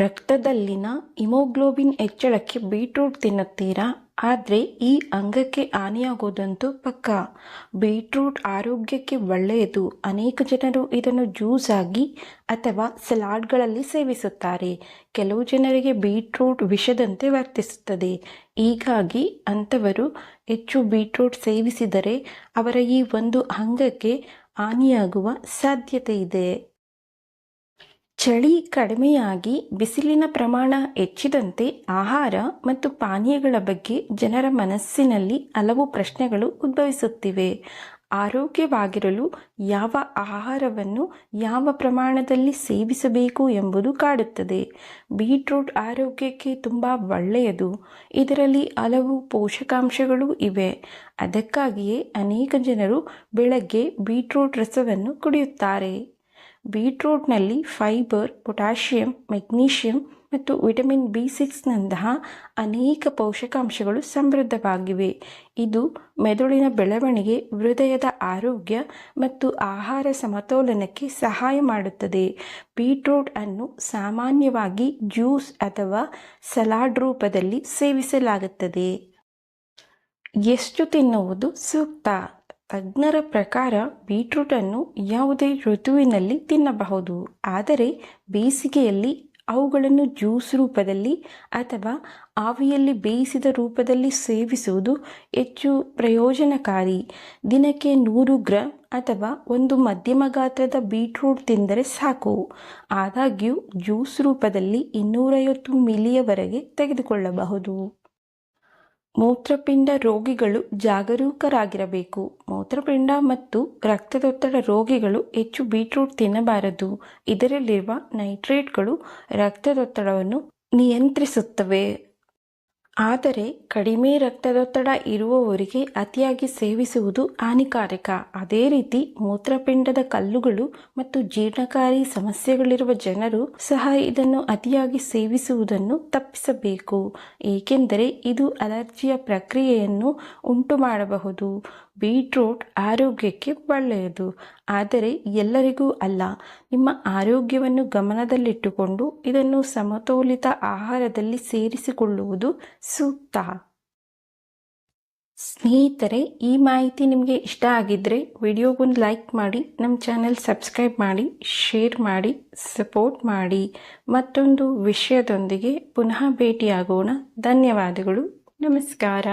ರಕ್ತದಲ್ಲಿನ ಹಿಮೋಗ್ಲೋಬಿನ್ ಹೆಚ್ಚಳಕ್ಕೆ ಬೀಟ್ರೂಟ್ ತಿನ್ನುತ್ತೀರಾ? ಆದರೆ ಈ ಅಂಗಕ್ಕೆ ಹಾನಿಯಾಗೋದಂತೂ ಪಕ್ಕಾ. ಬೀಟ್ರೂಟ್ ಆರೋಗ್ಯಕ್ಕೆ ಒಳ್ಳೆಯದು. ಅನೇಕ ಜನರು ಇದನ್ನು ಜ್ಯೂಸ್ ಆಗಿ ಅಥವಾ ಸಲಾಡ್ಗಳಲ್ಲಿ ಸೇವಿಸುತ್ತಾರೆ. ಕೆಲವು ಜನರಿಗೆ ಬೀಟ್ರೂಟ್ ವಿಷದಂತೆ ವರ್ತಿಸುತ್ತದೆ. ಹೀಗಾಗಿ ಅಂಥವರು ಹೆಚ್ಚು ಬೀಟ್ರೂಟ್ ಸೇವಿಸಿದರೆ ಅವರ ಈ ಒಂದು ಅಂಗಕ್ಕೆ ಹಾನಿಯಾಗುವ ಸಾಧ್ಯತೆ ಇದೆ. ಚಳಿ ಕಡಿಮೆಯಾಗಿ ಬಿಸಿಲಿನ ಪ್ರಮಾಣ ಹೆಚ್ಚಿದಂತೆ ಆಹಾರ ಮತ್ತು ಪಾನೀಯಗಳ ಬಗ್ಗೆ ಜನರ ಮನಸ್ಸಿನಲ್ಲಿ ಹಲವು ಪ್ರಶ್ನೆಗಳು ಉದ್ಭವಿಸುತ್ತಿವೆ. ಆರೋಗ್ಯವಾಗಿರಲು ಯಾವ ಆಹಾರವನ್ನು ಯಾವ ಪ್ರಮಾಣದಲ್ಲಿ ಸೇವಿಸಬೇಕು ಎಂಬುದು ಕಾಡುತ್ತದೆ. ಬೀಟ್ರೂಟ್ ಆರೋಗ್ಯಕ್ಕೆ ತುಂಬ ಒಳ್ಳೆಯದು. ಇದರಲ್ಲಿ ಹಲವು ಪೋಷಕಾಂಶಗಳು ಇವೆ. ಅದಕ್ಕಾಗಿಯೇ ಅನೇಕ ಜನರು ಬೆಳಗ್ಗೆ ಬೀಟ್ರೂಟ್ ರಸವನ್ನು ಕುಡಿಯುತ್ತಾರೆ. ಬೀಟ್ರೂಟ್ನಲ್ಲಿ ಫೈಬರ್, ಪೊಟ್ಯಾಷಿಯಂ, ಮೆಗ್ನೀಷಿಯಂ ಮತ್ತು ವಿಟಮಿನ್ B6ನಂತಹ ಅನೇಕ ಪೋಷಕಾಂಶಗಳು ಸಮೃದ್ಧವಾಗಿವೆ. ಇದು ಮೆದುಳಿನ ಬೆಳವಣಿಗೆ, ಹೃದಯದ ಆರೋಗ್ಯ ಮತ್ತು ಆಹಾರ ಸಮತೋಲನಕ್ಕೆ ಸಹಾಯ ಮಾಡುತ್ತದೆ. ಬೀಟ್ರೂಟ್ ಅನ್ನು ಸಾಮಾನ್ಯವಾಗಿ ಜ್ಯೂಸ್ ಅಥವಾ ಸಲಾಡ್ ರೂಪದಲ್ಲಿ ಸೇವಿಸಲಾಗುತ್ತದೆ. ಎಷ್ಟು ತಿನ್ನುವುದು ಸೂಕ್ತ? ತಜ್ಞರ ಪ್ರಕಾರ ಬೀಟ್ರೂಟನ್ನು ಯಾವುದೇ ಋತುವಿನಲ್ಲಿ ತಿನ್ನಬಹುದು. ಆದರೆ ಬೇಸಿಗೆಯಲ್ಲಿ ಅವುಗಳನ್ನು ಜ್ಯೂಸ್ ರೂಪದಲ್ಲಿ ಅಥವಾ ಆವಿಯಲ್ಲಿ ಬೇಯಿಸಿದ ರೂಪದಲ್ಲಿ ಸೇವಿಸುವುದು ಹೆಚ್ಚು ಪ್ರಯೋಜನಕಾರಿ. ದಿನಕ್ಕೆ 100 ಗ್ರಾಂ ಅಥವಾ ಒಂದು ಮಧ್ಯಮ ಗಾತ್ರದ ಬೀಟ್ರೂಟ್ ತಿಂದರೆ ಸಾಕು. ಆದಾಗ್ಯೂ ಜ್ಯೂಸ್ ರೂಪದಲ್ಲಿ 250 ಮಿಲಿಯವರೆಗೆ ತೆಗೆದುಕೊಳ್ಳಬಹುದು. ಮೂತ್ರಪಿಂಡ ರೋಗಿಗಳು ಜಾಗರೂಕರಾಗಿರಬೇಕು. ಮೂತ್ರಪಿಂಡ ಮತ್ತು ರಕ್ತದೊತ್ತಡ ರೋಗಿಗಳು ಹೆಚ್ಚು ಬೀಟ್ರೂಟ್ ತಿನ್ನಬಾರದು. ಇದರಲ್ಲಿರುವ ನೈಟ್ರೇಟ್ಗಳು ರಕ್ತದೊತ್ತಡವನ್ನು ನಿಯಂತ್ರಿಸುತ್ತವೆ. ಆದರೆ ಕಡಿಮೆ ರಕ್ತದೊತ್ತಡ ಇರುವವರಿಗೆ ಅತಿಯಾಗಿ ಸೇವಿಸುವುದು ಹಾನಿಕಾರಕ. ಅದೇ ರೀತಿ ಮೂತ್ರಪಿಂಡದ ಕಲ್ಲುಗಳು ಮತ್ತು ಜೀರ್ಣಕಾರಿ ಸಮಸ್ಯೆಗಳಿರುವ ಜನರು ಸಹ ಇದನ್ನು ಅತಿಯಾಗಿ ಸೇವಿಸುವುದನ್ನು ತಪ್ಪಿಸಬೇಕು. ಏಕೆಂದರೆ ಇದು ಅಲರ್ಜಿಯ ಪ್ರಕ್ರಿಯೆಯನ್ನು ಉಂಟು ಮಾಡಬಹುದು. ಬೀಟ್ರೂಟ್ ಆರೋಗ್ಯಕ್ಕೆ ಒಳ್ಳೆಯದು, ಆದರೆ ಎಲ್ಲರಿಗೂ ಅಲ್ಲ. ನಿಮ್ಮ ಆರೋಗ್ಯವನ್ನು ಗಮನದಲ್ಲಿಟ್ಟುಕೊಂಡು ಇದನ್ನು ಸಮತೋಲಿತ ಆಹಾರದಲ್ಲಿ ಸೇರಿಸಿಕೊಳ್ಳುವುದು ಸೂಕ್ತ. ಸ್ನೇಹಿತರೆ, ಈ ಮಾಹಿತಿ ನಿಮಗೆ ಇಷ್ಟ ಆಗಿದ್ದರೆ ವಿಡಿಯೋಗೊಂದು ಲೈಕ್ ಮಾಡಿ, ನಮ್ಮ ಚಾನೆಲ್ ಸಬ್ಸ್ಕ್ರೈಬ್ ಮಾಡಿ, ಶೇರ್ ಮಾಡಿ, ಸಪೋರ್ಟ್ ಮಾಡಿ. ಮತ್ತೊಂದು ವಿಷಯದೊಂದಿಗೆ ಪುನಃ ಭೇಟಿಯಾಗೋಣ. ಧನ್ಯವಾದಗಳು. ನಮಸ್ಕಾರ.